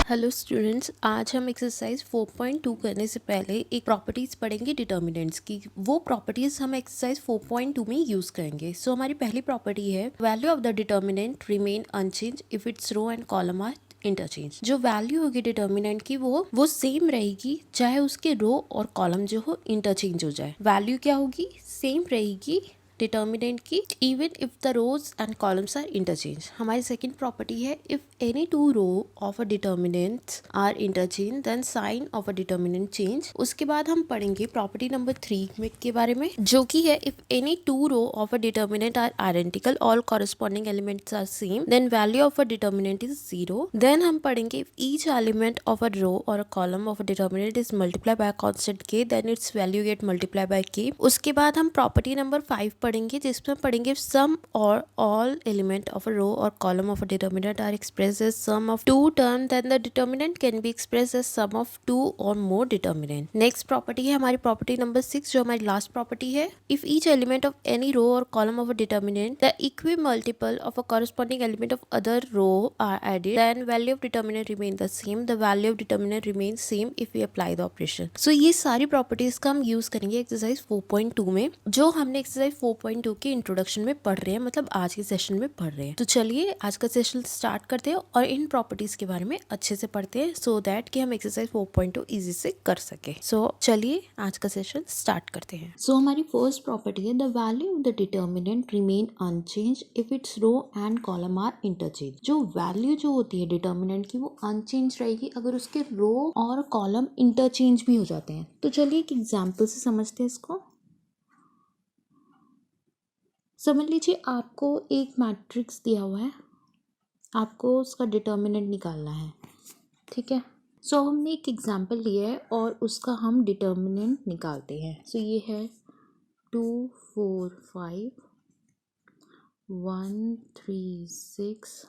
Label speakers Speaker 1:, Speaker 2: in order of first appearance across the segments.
Speaker 1: Hello students, आज हम exercise 4.2 करने से पहले एक प्रॉपर्टीज पढ़ेंगे डिटर्मिनेंट्स की। वो प्रॉपर्टीज हम एक्सरसाइज 4.2 में यूज करेंगे। सो हमारी पहली प्रॉपर्टी है value of the determinant remain unchange if its row and column are interchange. जो वैल्यू होगी डिटर्मिनेंट की वो सेम रहेगी चाहे उसके रो और कॉलम जो हो इंटरचेंज हो जाए। वैल्यू क्या होगी? सेम रहेगी डिटर्मिनेंट की even if the rows and columns are interchange. हमारी सेकंड प्रॉपर्टी है if any two row of a determinant are interchange then sign of a determinant change. उसके बाद हम पढ़ेंगे प्रॉपर्टी नंबर 3 में के बारे में, जो कि है if any two row of a determinant are identical all corresponding elements are same then value of a determinant is 0। Then हम पढ़ेंगे if each element of a row और a column of a determinant is multiply by constant k then its value get multiply by k। उसके बाद हम property number 5 पढ़ेंगे, जिसमें पढ़ेंगे sum और all element of a row और column of a determinant are expressed as sum of two term then the determinant can be expressed as sum of two और more determinant. Next property है हमारी property number 6, जो हमारी last property है if each element of any row और column of a determinant the equimultiple of a corresponding element of other row are added then value of determinant remain the same. The value of determinant remain same if we apply the operation. So ये सारी properties का हम use करेंगे exercise 4.2 में, जो हमने exercise 4.2 के introduction में पढ़ रहे हैं, मतलब आज के सेशन में पढ़ रहे हैं। तो चलिए आज का सेशन स्टार्ट करते हैं और इन प्रॉपर्टीज के बारे में अच्छे से पढ़ते हैं सो दैट कि हम एक्सरसाइज 4.2 इजी से कर सके। सो चलिए आज का सेशन स्टार्ट करते हैं। सो हमारी first property is the value of the determinant remain unchange if its row and column are interchange. जो वैल्यू जो होती है डिटर्मिनेंट की वो अनचेंज रहेगी अगर उसके रो और कॉलम इंटरचेंज भी हो जाते हैं। तो चलिए एक एग्जाम्पल से समझते हैं इसको। समझ लीजिए आपको एक मैट्रिक्स दिया हुआ है, आपको उसका डिटर्मिनेंट निकालना है, ठीक है। सो हमने एक एग्जाम्पल लिया है और उसका हम डिटर्मिनेंट निकालते हैं। सो ये है 2 4 5 1 3 6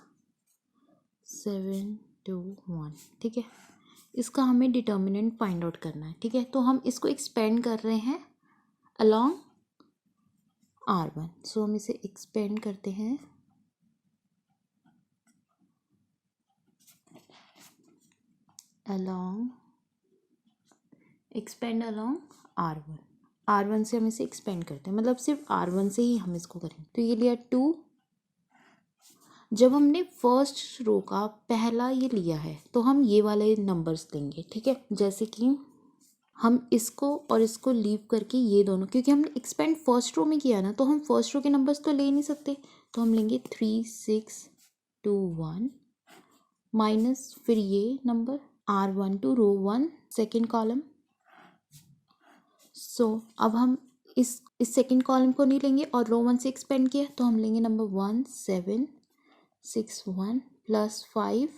Speaker 1: 7 2 1, ठीक है। इसका हमें डिटर्मिनेंट फाइंड आउट करना है, ठीक है। तो हम इसको एक्सपेंड कर रहे हैं अलॉन्ग R1। सो हम इसे एक्सपेंड करते हैं एक्सपेंड अलॉन्ग R1 से हम इसे एक्सपेंड करते हैं, मतलब सिर्फ R1 से ही हम इसको करेंगे। तो ये लिया 2। जब हमने फर्स्ट रो का पहला ये लिया है तो हम ये वाले नंबर्स लेंगे, ठीक है। जैसे कि हम इसको और इसको लीव करके ये दोनों, क्योंकि हमने एक्सपेंड फर्स्ट रो में किया ना, तो हम फर्स्ट रो के नंबर्स तो ले नहीं सकते, तो हम लेंगे 3 6 2 1 माइनस फिर ये number R1 to row 1 second column. So अब हम इस सेकेंड कॉलम को नहीं लेंगे और रो 1 से एक्सपेंड किया, तो हम लेंगे नंबर 1 7 6 1 प्लस 5,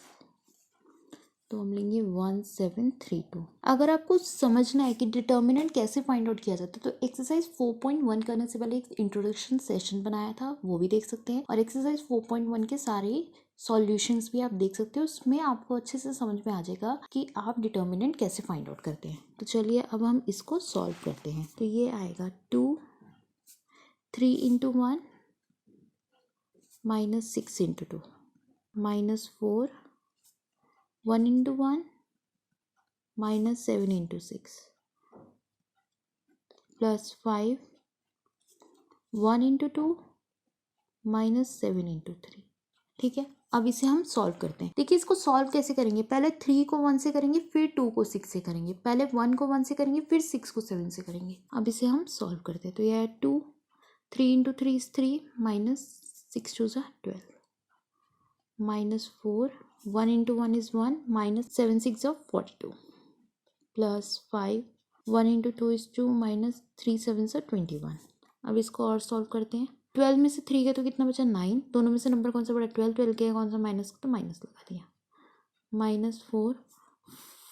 Speaker 1: तो हम लेंगे 1 7 3 2। अगर आपको समझना है कि डिटर्मिनेंट कैसे फाइंड आउट किया जाता है तो एक्सरसाइज 4.1 करने से पहले एक इंट्रोडक्शन सेशन बनाया था, वो भी देख सकते हैं। और एक्सरसाइज 4.1 के सारे सॉल्यूशंस भी आप देख सकते हो, उसमें आपको अच्छे से समझ में आ जाएगा कि आप डिटर्मिनेंट कैसे फाइंड आउट करते हैं। तो चलिए अब हम इसको सॉल्व करते हैं। तो ये आएगा 2 3 into 1 minus 6 into 2 minus 4 1 into 1 minus 7 into 6 plus 5 1 into 2 minus 7 into 3, ठीक है। अब इसे हम सॉल्व करते हैं। देखिए इसको सॉल्व कैसे करेंगे, पहले 3 को 1 से करेंगे, फिर 2 को 6 से करेंगे, पहले 1 को 1 से करेंगे, फिर 6 को 7 से करेंगे। अब इसे हम सॉल्व करते हैं। तो यह है 2 3 इंटू 3 इज 3 माइनस 6 2 ज़ा 12 माइनस 4 1 इंटू 1 इज 1 माइनस 7 6 ज़ा 42 प्लस 5 1 इंटू 2 इज 2 माइनस 3 7 ज़ा 21। अब इसको और सॉल्व करते हैं। 12 में से 3 गया तो कितना बचा 9, दोनों में से नंबर कौन सा बड़ा 12 12 गया कौन सा माइनस, तो माइनस लगा दिया। माइनस 4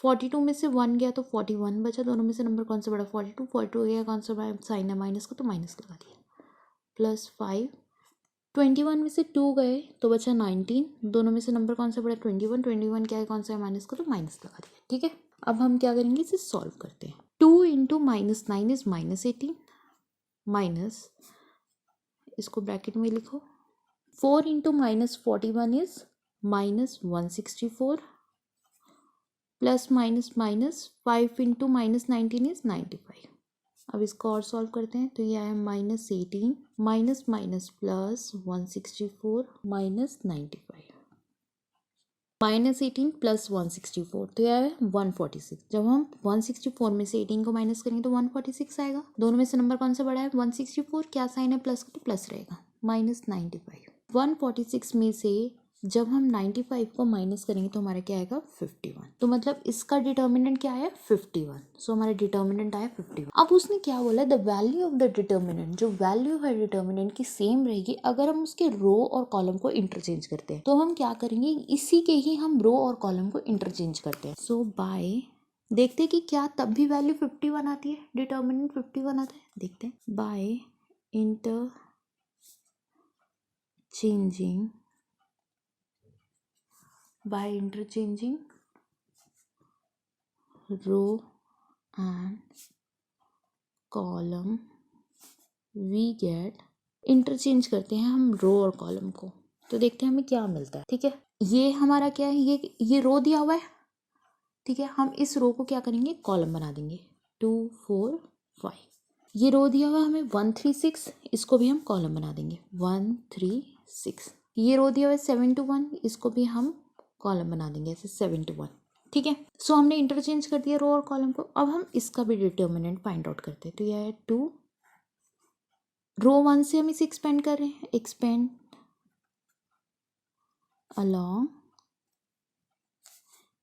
Speaker 1: 42 में से 1 गया तो 41 बचा, दोनों में से नंबर कौन सा बड़ा 42 42 गया कौन सा साइन है माइनस का, तो माइनस लगा दिया। प्लस 5 21 में से 2 गए तो बचा 19, दोनों में से नंबर कौन सा बड़ा 21 21 क्या है कौन सा है माइनस का, तो माइनस लगा दिया, ठीक है। अब हम क्या करेंगे, इसे सॉल्व करते हैं। 2 into minus 9 is minus 18 minus, इसको ब्रैकेट में लिखो, 4 into minus 41 is minus 164
Speaker 2: plus minus minus, 5 into -19 is 95। अब इसको और सॉल्व करते हैं तो ये आया -18 minus minus plus 164 minus 95, -18 plus 164 तो यह है 146। जब हम 164 में से 18 को माइनस करेंगे तो 146 आएगा। दोनों में से नंबर कौन सा बड़ा है? 164। क्या साइन है प्लस का? तो प्लस रहेगा। -95, 146 में से जब हम 95 को माइनस करेंगे तो हमारा क्या आएगा? 51। तो मतलब इसका डिटर्मिनेंट क्या है? 51। सो हमारा डिटर्मिनेंट आया 51। अब उसने क्या बोला? The value of the determinant, जो वैल्यू है डिटर्मिनेंट की सेम रहेगी अगर हम उसके रो और कॉलम को इंटरचेंज करते हैं। तो हम क्या करेंगे? इसी के ही हम रो और कॉलम को इंटरचेंज करते हैं। सो बाय देखते हैं कि क्या तब भी वैल्यू 51 आती है, डिटर्मिनेंट 51 आता है। देखते हैं। By interchanging row and column we get, interchange करते हैं हम रो और कॉलम को तो देखते हैं हमें क्या मिलता है। ठीक है, ये हमारा क्या है? ये रो दिया हुआ है। ठीक है, हम इस रो को क्या करेंगे? कॉलम बना देंगे। 2 4 5। ये रो दिया हुआ हमें 1 3 6, इसको भी हम कॉलम बना देंगे। 1 3 6। ये रो दिया हुआ है 7 2 1, इसको भी हम कॉलम बना देंगे ऐसे 7 2 1। ठीक है, सो हमने इंटरचेंज कर दिया रो और कॉलम को। अब हम इसका भी डिटर्मिनेंट फाइंड आउट करते हैं। तो यह है 2, रो 1 से हम इसे एक्सपेंड कर रहे हैं, एक्सपेंड अलॉन्ग।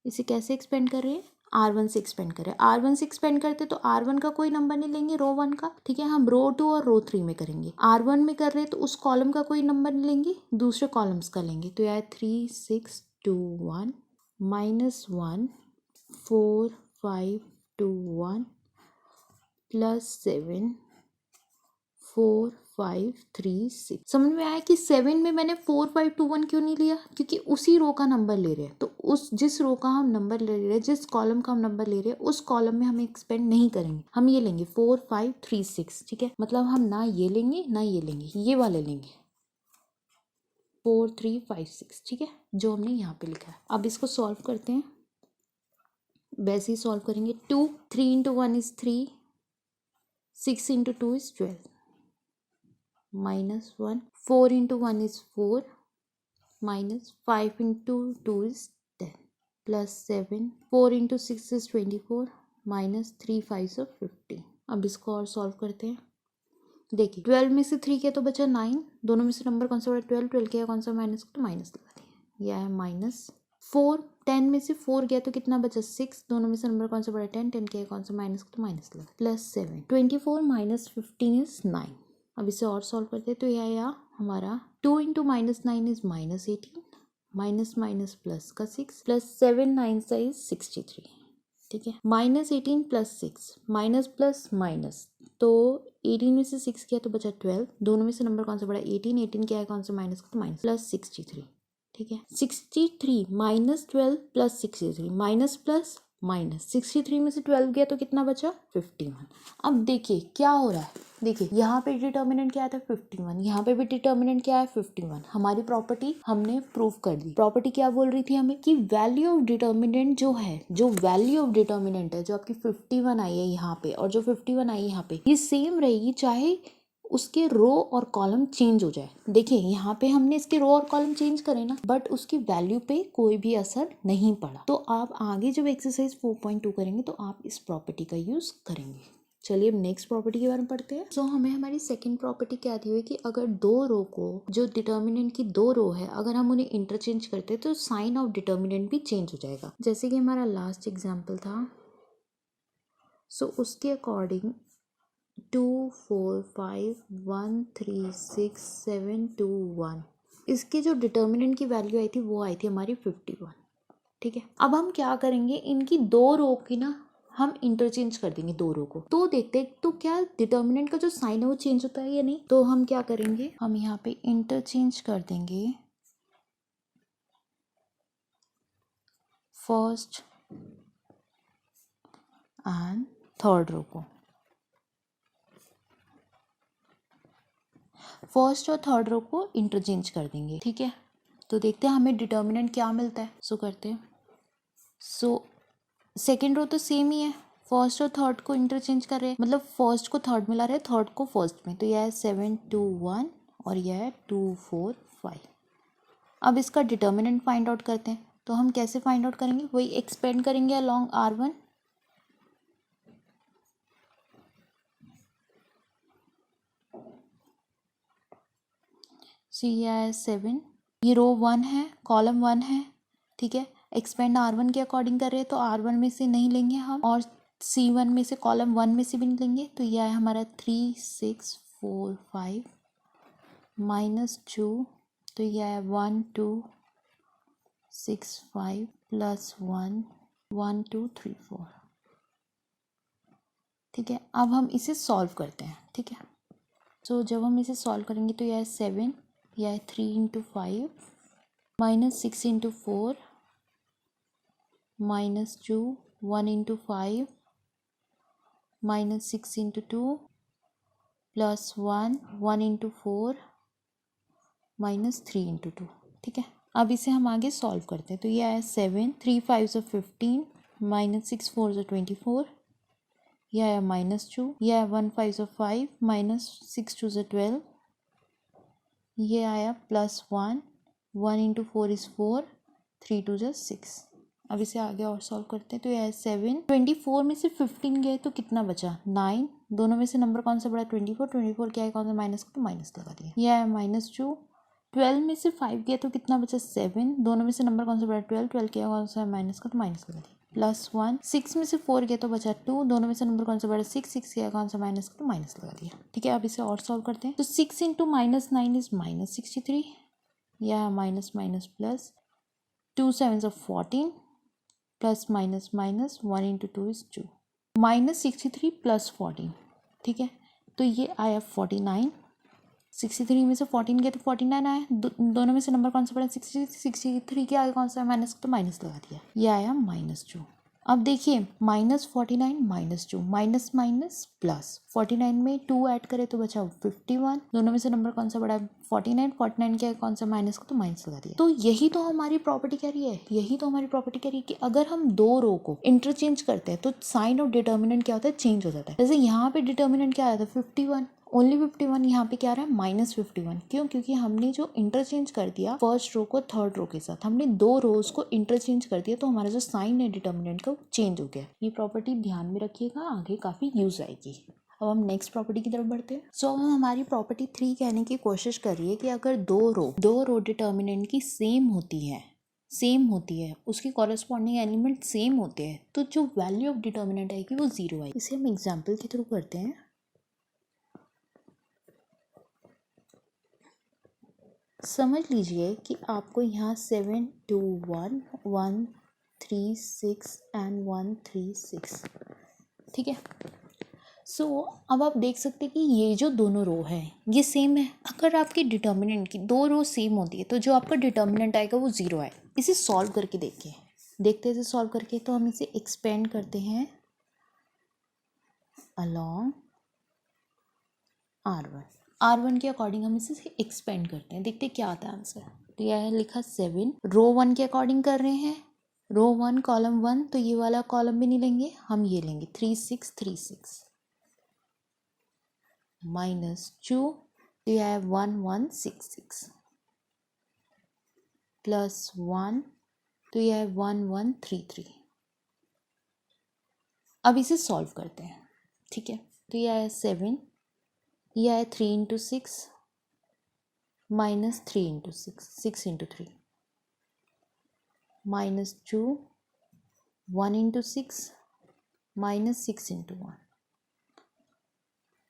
Speaker 2: इसे कैसे एक्सपेंड कर रहे हैं? R1 से एक्सपेंड कर रहे हैं। R1 से एक्सपेंड करते तो R1 का कोई नंबर नहीं लेंगे, रो 1 का। ठीक है, हम रो 2 और रो 3 में करेंगे। R1 में कर रहे हैं तो उस कॉलम का कोई नंबर नहीं लेंगे, दूसरे कॉलम्स का लेंगे। तो यह 3 6 2 1 -1 4 5 2 1 +7 4 5 3 6। समझ में आया कि 7 में मैंने 4 5 2 1 क्यों नहीं लिया? क्योंकि उसी रो का नंबर ले रहे हैं। तो उस जिस रो का हम नंबर ले रहे हैं, जिस कॉलम का हम नंबर ले रहे हैं, उस कॉलम में हम एक्सपेंड नहीं करेंगे। हम ये लेंगे 4 5 3 6। ठीक है, मतलब हम ना ये लेंगे ना ये लेंगे, ये वाले लेंगे 4 3 5 6। ठीक है, जो हमने यहाँ पे लिखा है। अब इसको सॉल्व करते हैं। वैसे ही सॉल्व करेंगे। 2 3 into 1 is 3, 6 into 2 is 12, -1 4 into 1 is 4, -5 into 2 is 10, +7 4 into 6 is 24, -3 5 of 15। अब इसको और सॉल्व करते हैं। देखिए 12 में से 3 किया तो बचा 9। दोनों में से नंबर कौन सा बड़ा? 12। 12 किया कौन सा? माइनस, तो माइनस लगा दिया। यह है -4। 10 में से 4 गया तो कितना बचा? 6। दोनों में से नंबर कौन सा बड़ा? 10। 10 किया कौन सा? माइनस, तो माइनस लगा। +7 24 -15 इज 9। अब इसे और सॉल्व करते हैं तो यह आया हमारा 2 into -9 is -18, minus minus plus का 6, +7 9 सा इज 63। ठीक है, -18 + 6 माइनस प्लस माइनस, तो 18 में से 6 किया तो बचा 12। दोनों में से नंबर कौन सा बड़ा? 18। 18 क्या है कौन सा? माइनस का, तो माइनस, +63। ठीक है, 63 -12 + 63 माइनस प्लस माइनस, 63 में से 12 गया तो कितना बचा? 51। अब देखिए क्या हो रहा है। देखिए यहाँ पे डिटर्मिनेंट क्या था? 51। यहाँ पे भी डिटर्मिनेंट क्या है? 51। हमारी प्रॉपर्टी हमने प्रूव कर दी। प्रॉपर्टी क्या बोल रही थी हमें? कि वैल्यू ऑफ डिटर्मिनेंट जो है, जो वैल्यू ऑफ डिटर्मिनेंट है, जो आपकी 51 आई है यहाँ पे और जो 51 आई है यहाँ पे, ये सेम रहेगी चाहे उसके रो और कॉलम चेंज हो जाए। देखिए यहाँ पे हमने इसके रो और कॉलम चेंज करे ना, बट उसकी वैल्यू पे कोई भी असर नहीं पड़ा। तो आप आगे जब एक्सरसाइज 4.2 करेंगे तो आप इस प्रॉपर्टी का यूज करेंगे। चलिए अब नेक्स्ट प्रॉपर्टी के बारे में पढ़ते हैं। हमें हमारी सेकंड प्रॉपर्टी क्या दी हुई कि अगर दो रो को, जो डिटर्मिनेंट की दो रो है, अगर हम उन्हें इंटरचेंज करते हैं तो साइन ऑफ डिटर्मिनेंट भी चेंज हो जाएगा। जैसे कि हमारा लास्ट एग्जाम्पल था, उसके अकॉर्डिंग 2 4 5 1 3 6 7 2 1, इसकी जो डिटर्मिनेंट की वैल्यू आई थी वो आई थी हमारी 51। ठीक है, अब हम क्या करेंगे? इनकी दो रो की ना हम इंटरचेंज कर देंगे, दो रो को। तो देखते हैं तो क्या डिटर्मिनेंट का जो साइन है वो चेंज होता है या नहीं। तो हम क्या करेंगे? हम यहाँ पे इंटरचेंज कर देंगे फर्स्ट एंड थर्ड रो को। फर्स्ट और थर्ड रो को इंटरचेंज कर देंगे। ठीक है, तो देखते हैं हमें डिटर्मिनेंट क्या मिलता है। करते हैं। सेकेंड रो तो सेम ही है, फर्स्ट और थर्ड को इंटरचेंज कर रहे हैं, मतलब फर्स्ट को थर्ड में ला रहे हैं, थर्ड को फर्स्ट में। तो यह है 7 2 1 और यह है 2 4 5। अब इसका डिटर्मिनेंट फाइंड आउट करते हैं। तो हम कैसे फाइंड आउट करेंगे, वही एक्सपेंड करेंगे अलॉन्ग R1। सो यह है 7, ये रो 1 है, कॉलम 1 है, ठीक है। एक्सपेंड R1 के अकॉर्डिंग कर रहे हैं तो R1 में से नहीं लेंगे हम, और C1 में से, कॉलम 1 में से भी नहीं लेंगे। तो यह है हमारा 3 6 4 5 -2, तो यह है 1 2 6 5 प्लस 1 1 2 3 4, ठीक है। अब हम इसे सॉल्व करते हैं, ठीक है। तो जब हम इसे सॉल्व करेंगे तो यह है 7, यह है 3 × 5 -6 × 4 -2 1 × 5 -6 × 2 प्लस 1 1 × 4 -3 × 2, ठीक है। अब इसे हम आगे सॉल्व करते हैं। तो यह है 7 3 5 15 -6 4 24, यह है -2, यह है 1 5 5 -6 2 12, ये आया +1 1 × 4 = 4 3 2 6। अब इसे आगे और सॉल्व करते हैं। तो यह है 7 24 में से 15 गए तो कितना बचा 9, दोनों में से नंबर कौन सा बड़ा 24 24 क्या है कौन सा माइनस का, तो माइनस लगा दिया। यह है -2 12 में से 5 गया तो कितना बचा 7, दोनों में से नंबर कौन सा बड़ा 12 12 क्या है कौन सा माइनस का, तो माइनस लगा दिया। +1 6 में से 4 गया तो बचा 2, दोनों में से नंबर कौन सा बड़ा 6 6 क्या है कौन सा माइनस का, तो माइनस लगा दिया, ठीक है। अब इसे और सॉल्व करते हैं। तो 6 × -9 इज -63, या minus minus plus 2 7 14 plus minus minus 1 × 2 = 2 -63 + 14, ठीक है। तो ये आया 49, 63 में से 14 गया तो 49 आया, दोनों में से नंबर कौन सा पड़ा 63 के आगे कौन सा माइनस, तो माइनस लगा दिया, ये आया -2। अब देखिए -49 -2 माइनस माइनस प्लस 49 में 2 ऐड करें तो बचा 51, दोनों में से नंबर कौन सा बड़ा 49 49 के आगे कौन सा माइनस का, तो माइनस लगा दिया। तो यही तो हमारी प्रॉपर्टी कह रही है, यही तो हमारी प्रॉपर्टी कह रही है कि अगर हम दो रो को इंटरचेंज करते हैं तो साइन और डिटर्मिनेंट क्या होता है, चेंज हो जाता है। जैसे यहाँ पे डिटर्मिनेंट क्या आया था 51, ओनली 51, यहाँ पे क्या आ रहा है -51, क्यों, क्योंकि हमने जो इंटरचेंज कर दिया फर्स्ट रो को थर्ड रो के साथ, हमने दो रोज को इंटरचेंज कर दिया तो हमारा जो साइन है डिटर्मिनेंट का चेंज हो गया। ये प्रॉपर्टी ध्यान में रखिएगा, आगे काफी यूज आएगी। अब हम नेक्स्ट प्रॉपर्टी की तरफ बढ़ते हैं। सो अब हमारी प्रॉपर्टी 3 कहने की कोशिश कर रही है कि अगर दो रो डिटर्मिनेंट की सेम होती है, उसके कॉरेस्पॉन्डिंग एलिमेंट सेम होते हैं, तो जो वैल्यू ऑफ डिटर्मिनेंट आएगी वो 0 आएगी। इसे हम एग्जाम्पल के थ्रू करते हैं। समझ लीजिए कि आपको यहाँ 7 2 1 1 3 6 एंड 1 3 6, ठीक है। सो अब आप देख सकते हैं कि ये जो दोनों रो है ये सेम है। अगर आपकी डिटर्मिनेंट की दो रो सेम होती है तो जो आपका डिटर्मिनेंट आएगा वो 0 आए। इसे सॉल्व करके देखते हैं इसे सॉल्व करके। तो हम इसे एक्सपेंड करते हैं अलॉन्ग R1 के अकॉर्डिंग हम इसे एक्सपेंड करते हैं, देखते हैं क्या आता है आंसर। तो यह है लिखा 7, रो 1 के अकॉर्डिंग कर रहे हैं, रो 1 कॉलम 1, तो ये वाला कॉलम भी नहीं लेंगे, हम ये लेंगे 3 6 3 6 -2, तो यह है 1 1 6 6 प्लस 1, तो यह है 1 1 3 3। अब इसे सॉल्व करते हैं, ठीक है। तो यह है 7, यह है 3 × 6 -3 × 6 6 × 3 -2 1 × 6 -6 × 1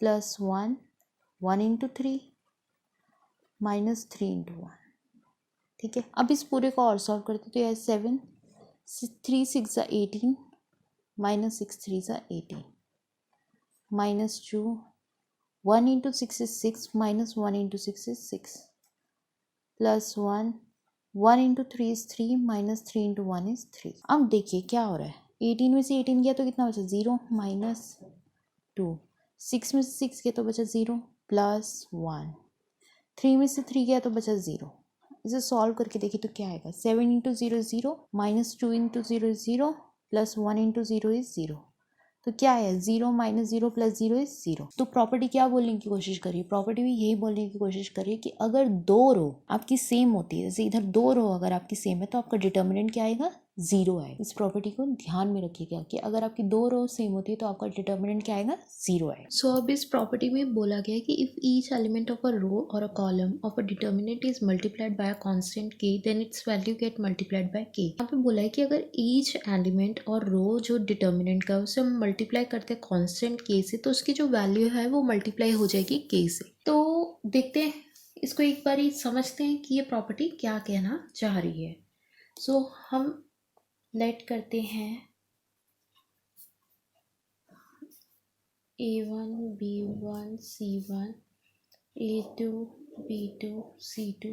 Speaker 2: प्लस 1 1 × 3 -3 × 1, ठीक है। अब इस पूरे को और सॉल्व करते तो यह 7 3 6 18 -6 3 18 -2 1 × 6 is 6 -1 × 6 is 6 plus 1 1 × 3 is 3 -3 × 1 is 3। अब देखिए क्या हो रहा है, 18 में से 18 गया तो कितना बचा 0 -2, 6 में से 6 गया तो बचा 0 प्लस 1, 3 में से 3 गया तो बचा 0। इसे सॉल्व करके देखिए तो क्या आएगा, 7 × 0 0 -2 × 0 0 प्लस 1 इंटू 0 इज 0। तो क्या है 0 माइनस 0 प्लस 0 इज 0। तो प्रॉपर्टी क्या बोलने की कोशिश करिए, प्रॉपर्टी भी यही बोलने की कोशिश करिए कि अगर दो रो आपकी सेम होती है, जैसे इधर दो रो अगर आपकी सेम है तो आपका डिटर्मिनेंट क्या आएगा, 0 आएगा। इस प्रॉपर्टी को ध्यान में रखिएगा कि अगर आपकी दो रो सेम होती है तो आपका डिटर्मिनेंट क्या आएगा, 0 आएगा।
Speaker 1: सो अब इस प्रॉपर्टी में बोला गया है कि if each element of a row और a column of a determinant is multiplied by a constant k then its value get multiplied by k. यहाँ पे बोला है कि अगर ईच एलिमेंट और रो जो डिटर्मिनेंट का है उसे हम मल्टीप्लाई करते हैं कांस्टेंट के से तो उसकी जो वैल्यू है वो मल्टीप्लाई हो जाएगी के से। तो देखते हैं इसको एक बार ही समझते हैं कि ये प्रॉपर्टी क्या कहना चाह रही है। सो हम लेट करते हैं A1 B1 C1 A2 B2 C2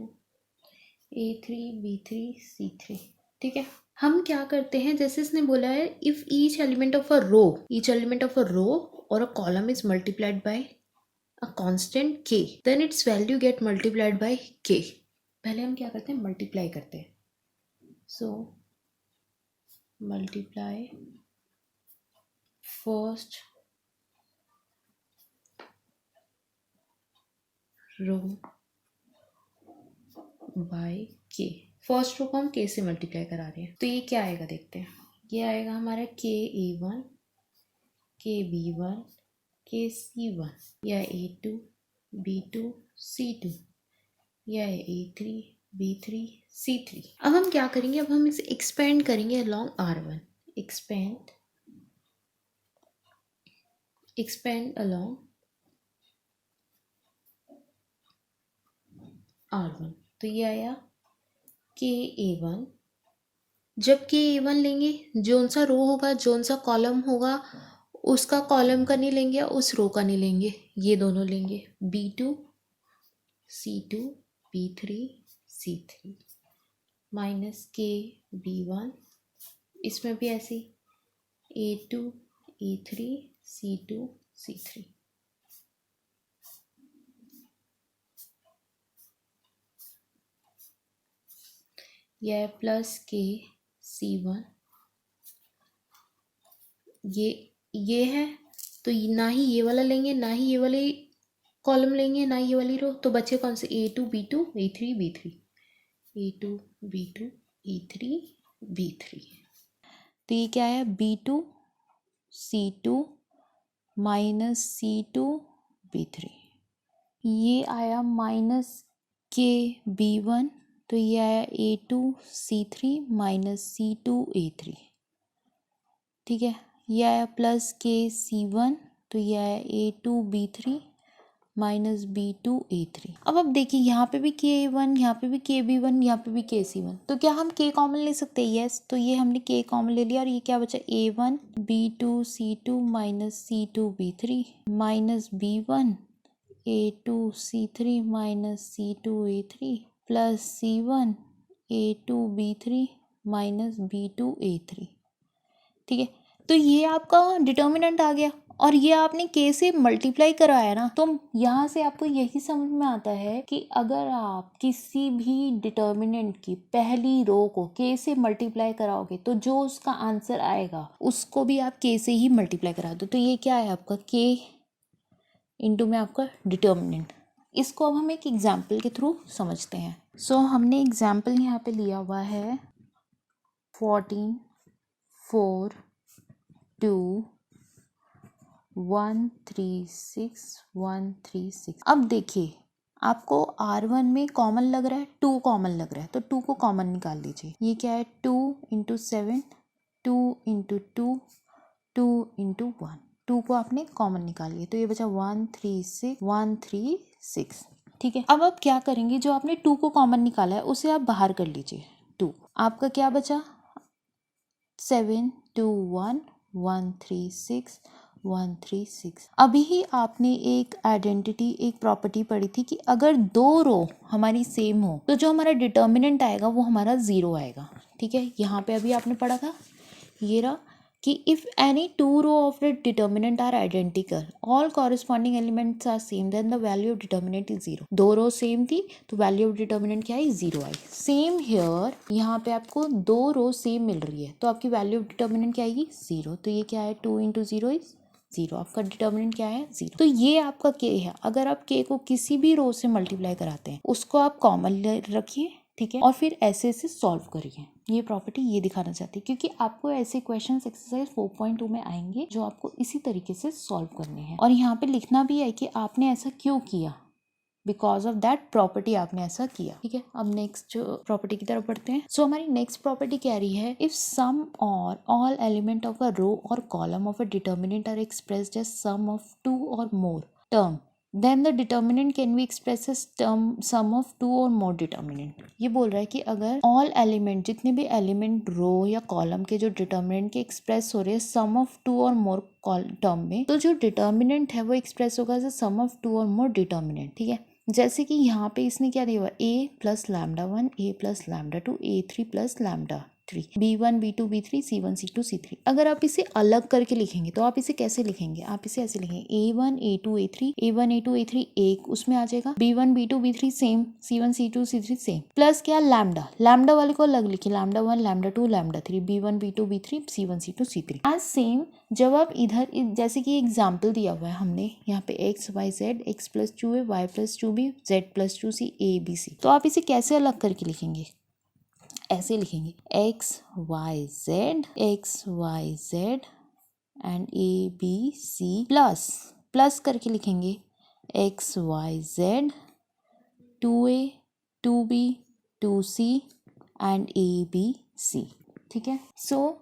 Speaker 1: A3 B3 C3। ठीक है, हम क्या करते हैं, जैसे इसने बोला है if each element of a row और a column is multiplied by a constant k then its value get multiplied by k। पहले हम क्या करते हैं, मल्टीप्लाई करते हैं। So multiply first row by k. First row को हम के से मल्टीप्लाई करा रहे हैं तो ये क्या आएगा देखते हैं। ये आएगा हमारा के A1 के B1 के C1 या A2 B2 C2 या A3 B3 C3। अब हम क्या करेंगे, अब हम इसे एक्सपेंड करेंगे along R1। Expand along R1। तो ये आया के A1। जब के A1 लेंगे, जोन सा रो होगा जोन सा कॉलम होगा उसका कॉलम का नहीं लेंगे, उस रो का नहीं लेंगे, ये दोनों लेंगे B2 C2 B3 C3 minus के B1। इसमें भी ऐसे A2 A3 C2 C3। यह प्लस के C1। ये है तो ना ही ये वाला लेंगे ना ही ये वाले कॉलम लेंगे ना ये वाली रो, तो बचे कौन से A2 B2 A3 B3 A2 B2 A3 B3।
Speaker 2: तो ये क्या है B2 C2 minus C2 B3। ये आया माइनस के B1 तो ये आया A2 C3 minus C2 A3। ठीक है, ये आया प्लस के C1 तो ये आया A2 B3 minus B2 A3। अब देखिए यहाँ पे भी K1 यहाँ पे भी KB1 यहाँ पे भी KC1, तो क्या हम K कॉमन ले सकते हैं? यस, तो ये हमने K कॉमन ले लिया और ये क्या बचा A1 B2 C2 minus C2 B3 minus B1 A2 C3 minus C2 A3 plus C1 A2 B3 minus B2 A3। ठीक है, तो ये आपका डिटर्मिनेंट आ गया और ये आपने के से मल्टीप्लाई कराया ना, तो यहाँ से आपको यही समझ में आता है कि अगर आप किसी भी डिटर्मिनेंट की पहली रो को के से मल्टीप्लाई कराओगे तो जो उसका आंसर आएगा उसको भी आप के से ही मल्टीप्लाई करा दो। तो ये क्या है आपका के इंटू में आपका डिटर्मिनेंट। इसको अब हम एक एग्जाम्पल के थ्रू समझते हैं। सो हमने एग्जाम्पल यहाँ पे लिया हुआ है 14 4 2 1 3 6 1 3 6। अब देखिए आपको R1 में कॉमन लग रहा है, 2 कॉमन लग रहा है, तो 2 को कॉमन निकाल लीजिए। ये क्या है 2 इंटू 7 2 इंटू 2 2 इंटू 1। 2 को आपने कॉमन निकाल लिया तो ये बचा 1 3 6 1 3 6। ठीक है, अब आप क्या करेंगे, जो आपने 2 को कॉमन निकाला है उसे आप बाहर कर लीजिए। 2 आपका क्या बचा 7 2 1 1 3 6 1 3 6। अभी ही आपने एक आइडेंटिटी एक प्रॉपर्टी पढ़ी थी कि अगर दो रो हमारी सेम हो तो जो हमारा डिटर्मिनेंट आएगा वो हमारा 0 आएगा। ठीक है, यहाँ पे अभी आपने पढ़ा था, ये रहा कि if any two row of the determinant are identical all corresponding elements are same then the value of determinant is zero. दो रो सेम थी तो वैल्यू ऑफ डिटर्मिनेंट क्या है, जीरो आई। सेम हियर, यहाँ पे आपको दो रो सेम मिल रही है तो आपकी वैल्यू ऑफ डिटर्मिनेंट क्या आएगी, जीरो। तो ये क्या है, 2 इंटू जीरो इज जीरो। आपका डिटर्मिनेंट क्या है, जीरो। तो ये आपका के है। अगर आप के को किसी भी रो से मल्टीप्लाई कराते हैं उसको आप कॉमन रखिए, ठीक है, और फिर ऐसे ऐसे सॉल्व करिए। ये प्रॉपर्टी ये दिखाना चाहती है क्योंकि आपको ऐसे क्वेश्चंस एक्सरसाइज 4.2 में आएंगे जो आपको इसी तरीके से सॉल्व करने हैं और यहाँ पे लिखना भी है कि आपने ऐसा क्यों किया, बिकॉज ऑफ दैट प्रॉपर्टी आपने ऐसा किया, ठीक है। अब नेक्स्ट प्रॉपर्टी की तरफ बढ़ते हैं। सो हमारी नेक्स्ट प्रॉपर्टी कह रही है इफ सम और all element of a row और column of a determinant are expressed as sum of two और more term then the determinant can be express as term sum of two और more determinant. ये बोल रहा है कि अगर ऑल एलिमेंट, जितने भी एलिमेंट रो या कॉलम के जो डिटर्मिनेंट के एक्सप्रेस हो रहे हैं सम ऑफ टू और मोर टर्म में, तो जो डिटर्मिनेंट है वो एक्सप्रेस होगा एज सम ऑफ टू और मोर डिटर्मिनेंट, ठीक है। जैसे कि यहाँ पे इसने क्या दिया हुआ, a plus lambda one, a plus lambda two, a3 plus lambda three, b1 b2 b3 c1 c2 c3। अगर आप इसे अलग करके लिखेंगे तो आप इसे कैसे लिखेंगे, आप इसे ऐसे लिखेंगे a1 a2 a3, a1 a2 a3 एक उसमें आ जाएगा, b1 b2 b3 same, c1 c2 c3 same, plus क्या लैम्डा, लैम्डा वाले को अलग लिखिए, lambda one lambda two lambda three, b1 b2 b3 c1 c2 c3 as same. जब आप इधर जैसे कि एग्जाम्पल दिया हुआ है हमने यहाँ पे x y z, x plus two है, y plus two B, z plus two C, a b c, तो आप इसे कैसे अलग करके लिखेंगे, ऐसे लिखेंगे x y z and a b c plus plus करके लिखेंगे x y z 2a 2b 2c and a b c, ठीक है। सो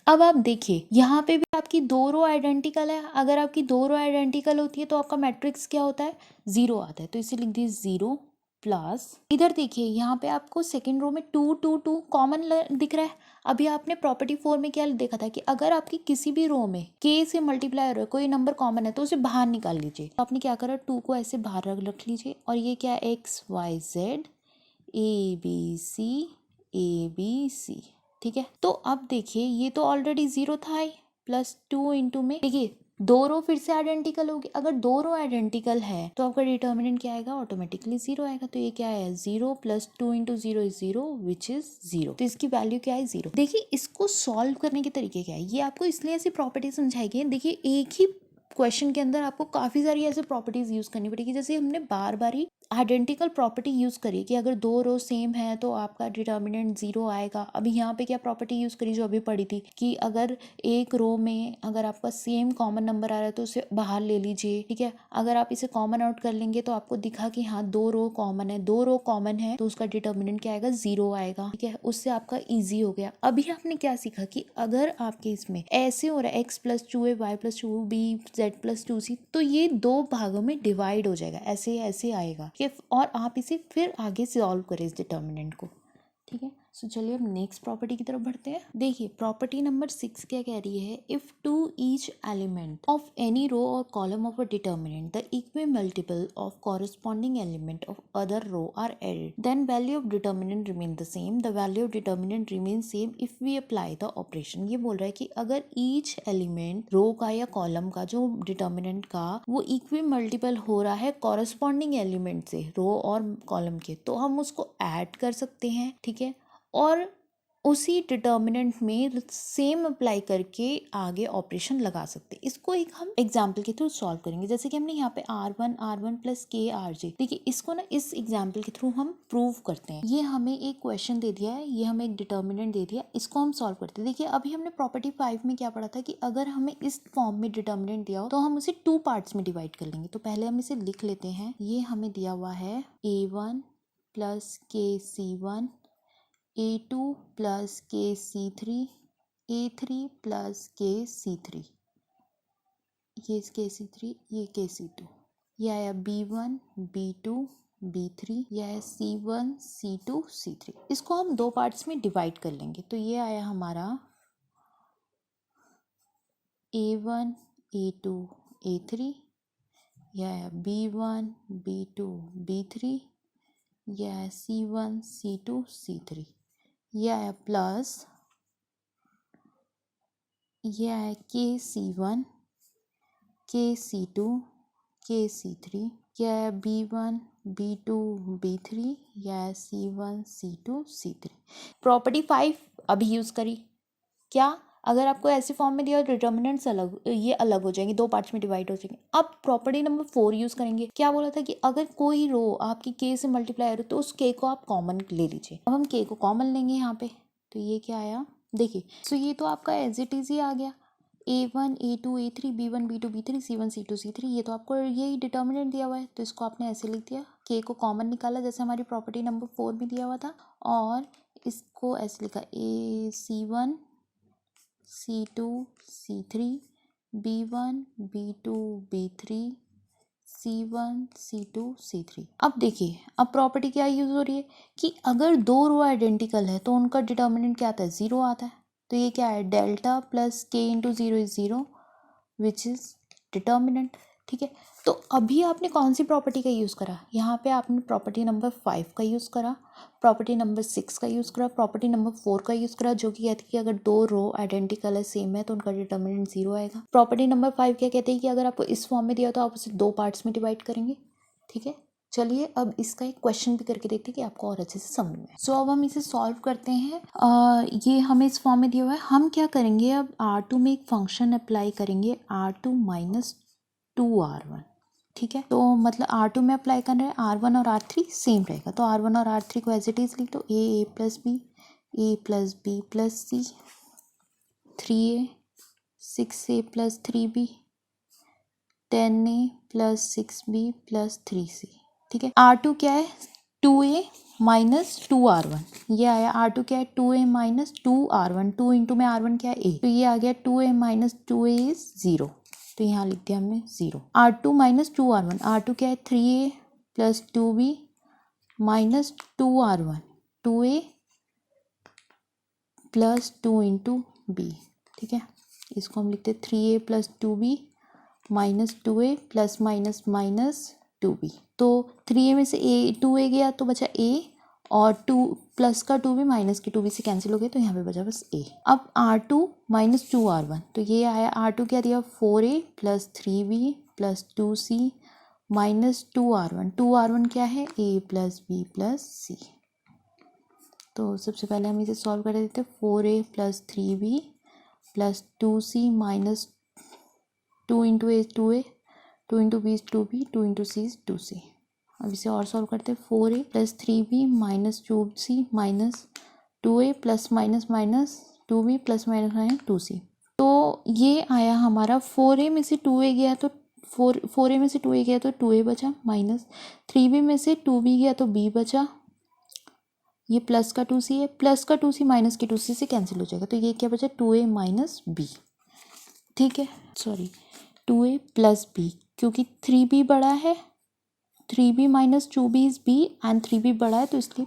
Speaker 2: अब आप देखिए यहाँ पे भी आपकी दो रो आइडेंटिकल है। अगर आपकी दो रो आइडेंटिकल होती है तो आपका मैट्रिक्स क्या होता है, जीरो आता है। तो इसे लिख दीजिए जीरो प्लस, इधर देखिए यहाँ पे आपको सेकेंड रो में टू टू टू कॉमन दिख रहा है। अभी आपने प्रॉपर्टी 4 में क्या देखा था कि अगर आपकी किसी भी रो में k से मल्टीप्लाई हो रहा है, कोई नंबर कॉमन है तो उसे बाहर निकाल लीजिए। तो आपने क्या करा, 2 को ऐसे बाहर रख लीजिए और ये क्या है, x y z a b c, ठीक है। तो अब देखिए ये तो ऑलरेडी जीरो था ही, प्लस टू इंटू में देखिए दो रो फिर से आइडेंटिकल होगी। अगर दो रो आइडेंटिकल है तो आपका डिटर्मिनेंट क्या आएगा, ऑटोमेटिकली जीरो आएगा। तो ये क्या है, zero plus two into zero is zero which is zero. तो इसकी वैल्यू क्या है, जीरो। देखिए इसको सॉल्व करने के तरीके क्या है, ये आपको इसलिए ऐसी प्रॉपर्टी समझाई गई है। देखिए एक ही क्वेश्चन के अंदर आपको काफी सारी ऐसे प्रॉपर्टीज यूज करनी पड़ेगी। जैसे हमने बार बार ही आइडेंटिकल प्रॉपर्टी यूज करी कि अगर दो रो सेम है तो आपका डिटर्मिनेंट जीरो आएगा। अभी यहाँ पे क्या प्रॉपर्टी यूज करी जो अभी पढ़ी थी कि अगर एक रो में अगर आपका सेम कॉमन नंबर आ रहा है तो उसे बाहर ले लीजिए, ठीक है। अगर आप इसे कॉमन आउट कर लेंगे तो आपको दिखा कि हाँ दो रो कॉमन है, दो रो कॉमन है तो उसका डिटर्मिनेंट क्या आएगा, जीरो आएगा, ठीक है। उससे आपका इजी हो गया। अभी आपने क्या सीखा कि अगर आपके इसमें ऐसे हो रहा है x plus two a y plus two b z plus two c, तो ये दो भागों में डिवाइड हो जाएगा, ऐसे ऐसे आएगा, ठीक है। और आप इसे फिर आगे सॉल्व करें इस डिटर्मिनेंट को, ठीक है। सो चलिए अब नेक्स्ट प्रॉपर्टी की तरफ बढ़ते हैं। देखिए प्रॉपर्टी नंबर 6 क्या कह रही है, if to each element of any row और column of a determinant the equimultiple of corresponding element of other row are added then value of determinant remain the same, the value of determinant remain same if we apply the operation. ये बोल रहा है कि अगर each element रो का या column का जो डिटर्मिनेंट का वो इक्वी मल्टीपल हो रहा है कॉरेस्पॉन्डिंग एलिमेंट से, रो और कॉलम के, तो हम उसको ऐड कर सकते हैं, ठीक है। और उसी डिटर्मिनेंट में सेम अप्लाई करके आगे ऑपरेशन लगा सकते हैं। इसको एक हम एग्जाम्पल के थ्रू सॉल्व करेंगे। जैसे कि हमने यहाँ पे r1 प्लस के आर जे, देखिए इसको ना इस एग्जाम्पल के थ्रू हम प्रूव करते हैं। ये हमें एक क्वेश्चन दे दिया है, ये हमें एक डिटर्मिनेंट दे दिया, इसको हम सॉल्व करते हैं। देखिए अभी हमने प्रॉपर्टी 5 में क्या पढ़ा था कि अगर हमें इस फॉर्म में डिटर्मिनेंट दिया हो तो हम उसे टू पार्ट्स में डिवाइड कर लेंगे। तो पहले हम इसे लिख लेते हैं। ये हमें दिया हुआ है a1 प्लस के c1, a2 प्लस के c3, a3 प्लस के c3, ये के c3, ये के c2, यह आया b1 b2 b3, यह है c1 c2 c3। इसको हम दो पार्ट्स में डिवाइड कर लेंगे। तो ये आया हमारा a1 a2 a3, यह आया b1 b2 b3, यह है c1 c2 c3, यह आया प्लस ये आया KC1, KC2, KC3, क्या है B1, B2, B3, या है C1, C2, C3। प्रॉपर्टी 5 अभी यूज़ करी। क्या? अगर आपको ऐसे फॉर्म में दिया और डिटर्मिनेंट्स अलग, ये अलग हो जाएंगे, दो पार्ट्स में डिवाइड हो जाएंगे। अब प्रॉपर्टी नंबर 4 यूज़ करेंगे। क्या बोला था कि अगर कोई रो आपकी k से मल्टीप्लाई हो तो उस k को आप कॉमन ले लीजिए। अब हम k को कॉमन लेंगे यहाँ पे, तो ये क्या आया देखिए। सो ये तो आपका एज इट इज़ ही आ गया, A1, A2, A3, B1, B2, B3, C1, C2, C3। ये तो आपको यही डिटर्मिनेंट दिया हुआ है, तो इसको आपने ऐसे लिख दिया, k को कॉमन निकाला जैसे हमारी प्रॉपर्टी नंबर 4 में दिया हुआ था, और इसको ऐसे लिखा C1, C2, C3, B1, B2, B3, C1, C2, C3। अब देखिए, अब प्रॉपर्टी क्या यूज़ हो रही है कि अगर दो रो आइडेंटिकल है तो उनका डिटर्मिनेंट क्या आता है, ज़ीरो आता है। तो ये क्या है, delta plus k into zero is zero which is determinant. ठीक है, तो अभी आपने कौन सी प्रॉपर्टी का यूज़ करा, यहाँ पे आपने प्रॉपर्टी नंबर 5 का यूज़ करा, प्रॉपर्टी नंबर 6 का यूज़ करा, प्रॉपर्टी नंबर 4 का यूज़ करा, जो कि कहती है कि अगर दो रो आइडेंटिकल है, सेम है, तो उनका डिटर्मिनेंट ज़ीरो आएगा। प्रॉपर्टी नंबर 5 क्या कहते हैं कि अगर आपको इस फॉर्म में दिया तो आप उसे दो पार्ट्स में डिवाइड करेंगे। ठीक है, चलिए अब इसका एक क्वेश्चन भी करके देखते हैं कि आपको और अच्छे से समझ में। सो अब हम इसे सॉल्व करते हैं। ये हमें इस फॉर्म में दिया हुआ है। हम क्या करेंगे, अब R2 में एक फंक्शन अप्लाई करेंगे, R2 माइनस 2R1। ठीक है, तो मतलब R2 में अप्लाई कर रहे हैं, R1 और R3 सेम रहेगा, तो R1 और R3 को एज इट इज लिख दो, A plus B, A plus B plus C, 3A, 6A plus 3B, 10A plus 6B plus 3C। ठीक है, R2 क्या है, 2A माइनस 2R1। ये आया R2 क्या है, 2A माइनस 2R1, 2 इंटू में R1 क्या है A, तो ये आ गया 2A माइनस 2A इज 0, तो यहाँ लिख दिया हमने 0। R2 माइनस 2R1, R2 क्या है, 3A plus 2B minus 2R1, 2A plus 2 into B। ठीक है, इसको हम लिखते 3A plus 2B minus 2A plus minus minus 2B। तो 3A में से A 2A गया तो बचा A, और 2 प्लस का 2B माइनस की 2B से कैंसिल हो गया, तो यहाँ पे बचा बस A। अब R2 माइनस 2R1, तो ये आया R2 क्या दिया, 4A plus 3B plus 2C minus 2R1। 2R1 क्या है, A plus B plus C। तो सबसे पहले हम इसे सॉल्व कर देते हैं, 4A plus 3B plus 2C minus 2 into A 2A, 2 into B is 2B, 2 into C is 2C। अब इसे और सॉल्व करते हैं, 4A plus 3B minus 2C minus 2A plus minus minus 2B plus minus minus 2C। तो ये आया हमारा 4A में से 2A गया तो 4A में से 2A गया तो 2A बचा, माइनस 3B में से 2B गया तो B बचा, ये प्लस का 2C है, प्लस का 2C माइनस की 2C से कैंसिल हो जाएगा, तो ये क्या बचा, 2A माइनस B। ठीक है, सॉरी 2A प्लस B, क्योंकि 3B बड़ा है, 3B minus 2B is B and 3B बड़ा है, तो इसलिए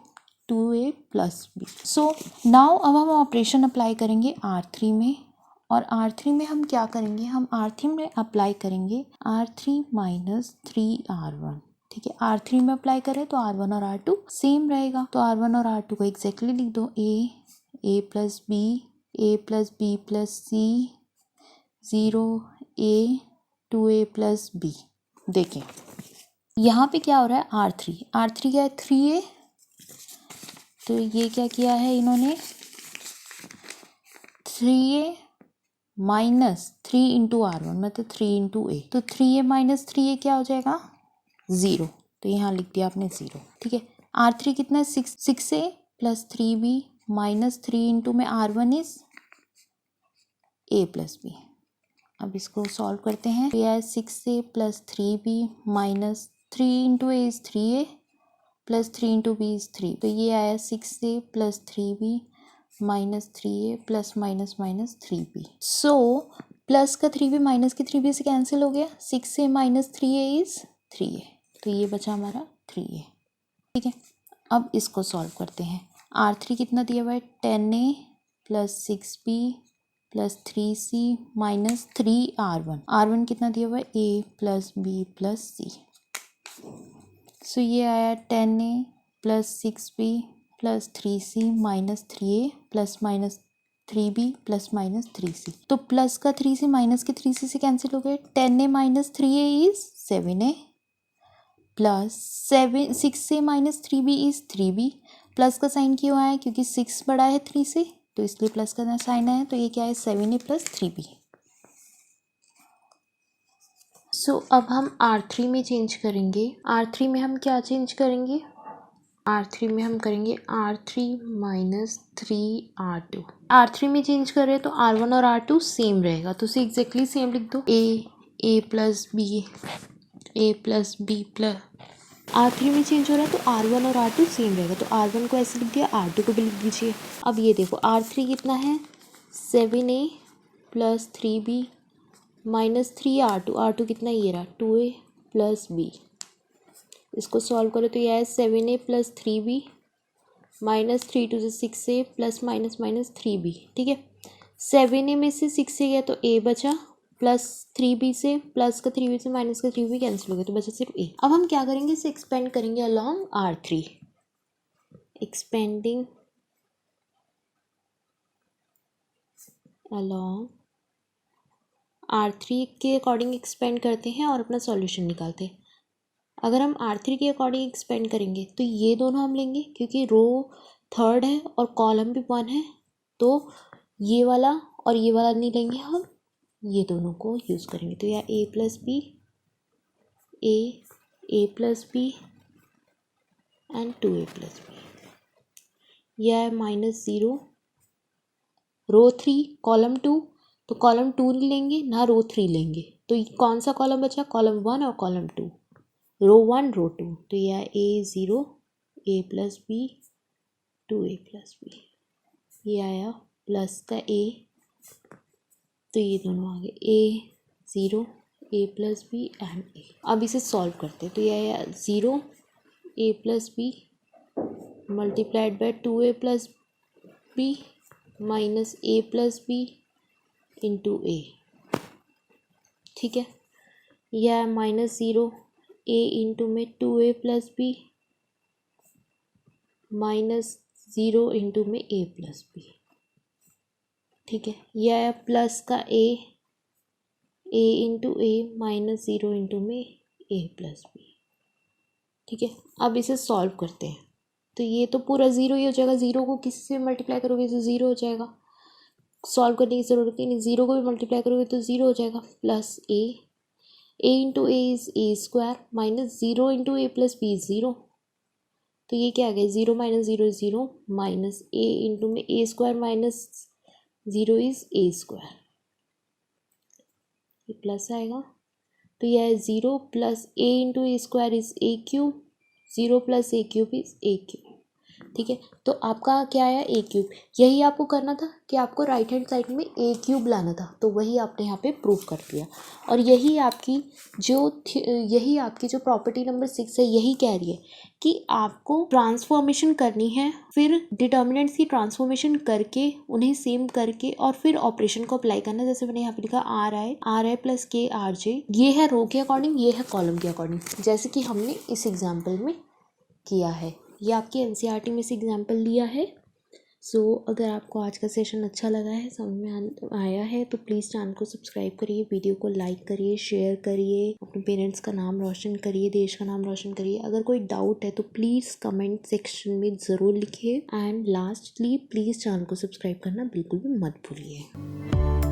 Speaker 2: 2A plus B। So now अब हम ऑपरेशन अप्लाई करेंगे R3 में, और R3 में हम क्या करेंगे, हम R3 में अप्लाई करेंगे R3 माइनस 3R1। ठीक है, R3 में अप्लाई करें तो R1 और R2 सेम रहेगा, तो R1 और R2 को एग्जैक्टली लिख दो, A plus B, A plus B plus C, 0A 2A plus B। देखें यहाँ पे क्या हो रहा है, R3 क्या है, 3A, तो ये क्या किया है इन्होंने, 3A माइनस 3 इंटू R1 मतलब 3 इंटू A, तो 3A माइनस 3A क्या हो जाएगा, 0, तो यहाँ लिख दिया आपने 0। ठीक है, R3 कितना है, 6A plus 3B minus 3 into में R1 is A plus B। अब इसको सॉल्व करते हैं, तो यह है 6A plus 3B minus 3 into A is 3A plus 3 into B is 3, तो ये आया 6A plus 3B minus 3A plus minus minus 3B। So plus का 3B माइनस की 3B से कैंसिल हो गया, 6A minus 3A is 3A, तो ये बचा हमारा 3A। ठीक है, अब इसको सॉल्व करते हैं, R3 कितना दिया हुआ है, 10A plus 6B plus 3C minus 3R1, R1 कितना दिया हुआ है, A plus B plus C। सो ये आया 10A plus 6B plus 3C minus 3A plus minus 3b plus minus 3c। तो प्लस का 3c माइनस के 3c से कैंसिल हो गए। 10a minus 3a is 7a plus 6a minus 3b is 3b। Plus का sign क्यों आया, क्योंकि 6 बड़ा है 3 से, तो इसलिए प्लस का साइन आया। तो ये क्या है 7a प्लस 3b। सो अब हम R3 में चेंज करेंगे। R3 में हम क्या चेंज करेंगे, R3 में हम करेंगे R3 माइनस 3R2। R3 में चेंज कर रहे हैं तो R1 और R2 सेम रहेगा, तो उसे एग्जैक्टली सेम लिख दो। ए plus B, A plus B plus. R3 में चेंज हो रहा है तो R1 और R2 सेम रहेगा, तो R1 को ऐसे लिख दिया, R2 को भी लिख दीजिए। अब ये देखो R3 कितना है 7a plus 3b minus 3R2। R2 कितना ये रहा 2a प्लस b। इसको सॉल्व करो तो यह है 7a plus 3b minus 3 to 6a plus minus minus 3b। ठीक है, 7a में से 6a गया तो a बचा, प्लस 3b से प्लस का 3b से माइनस का 3b कैंसिल हो गया, तो बचा सिर्फ a। अब हम क्या करेंगे, इसे एक्सपेंड करेंगे along R3। Expanding along R3 के अकॉर्डिंग एक्सपेंड करते हैं और अपना सॉल्यूशन निकालते हैं। अगर हम R3 के अकॉर्डिंग एक्सपेंड करेंगे तो ये दोनों हम लेंगे, क्योंकि रो थर्ड है और कॉलम भी 1 है, तो ये वाला और ये वाला नहीं लेंगे, हम ये दोनों को यूज़ करेंगे। तो यह a plus B, A plus B and 2a plus B. यह है माइनस 0, रो 3 कॉलम 2, तो कॉलम 2 नहीं लेंगे ना रो 3 लेंगे, तो कौन सा कॉलम बचा, कॉलम 1 और कॉलम 2, रो 1 रो 2। तो यह a0 a plus B 2a plus B, ये आया प्लस का a, तो ये दोनों आ गए a0 a plus B and a। अब इसे सॉल्व करते हैं, तो यह आया 0 a plus B multiplied by 2a plus B minus a plus B into a। ठीक है, यह माइनस 0 a इंटू में 2a plus B minus 0 into में a प्लस बी। ठीक है, यह प्लस का a into a minus 0 into में a प्लस बी। ठीक है, अब इसे सॉल्व करते हैं, तो ये तो पूरा ज़ीरो ही हो जाएगा, ज़ीरो को किसी से मल्टीप्लाई करोगे तो ज़ीरो हो जाएगा, सॉल्व करने की ज़रूरत ही नहीं, ज़ीरो को भी मल्टीप्लाई करोगे तो ज़ीरो हो जाएगा, plus a into A is a square minus 0 into a plus B is 0। तो ये क्या आ गया 0 minus 0 is 0 minus a into में a square minus 0 is a square, ये प्लस आएगा, तो यह है 0 plus a into A square is a cube, 0 plus a cube is a cube. ठीक है, तो आपका क्या आया a क्यूब। यही आपको करना था कि आपको राइट हैंड साइड में a क्यूब लाना था, तो वही आपने यहाँ पे प्रूव कर दिया। और यही आपकी जो प्रॉपर्टी नंबर 6 है, यही कह रही है कि आपको ट्रांसफॉर्मेशन करनी है, फिर डिटर्मिनेंट्स की ट्रांसफॉर्मेशन करके उन्हें सेम करके और फिर ऑपरेशन को अप्लाई करना। जैसे मैंने यहाँ पे लिखा आर आई प्लस के आर जे, ये है रो के अकॉर्डिंग, ये है कॉलम के अकॉर्डिंग, जैसे कि हमने इस एग्जाम्पल में किया है। ये आपकी एनसीईआरटी में से एग्जाम्पल लिया है। सो अगर आपको आज का सेशन अच्छा लगा है, समझ में आया है, तो प्लीज़ चैनल को सब्सक्राइब करिए, वीडियो को लाइक करिए, शेयर करिए, अपने पेरेंट्स का नाम रोशन करिए, देश का नाम रोशन करिए। अगर कोई डाउट है तो प्लीज़ कमेंट सेक्शन में ज़रूर लिखिए, एंड लास्टली प्लीज़ चैनल को सब्सक्राइब करना बिल्कुल भी मत भूलिए।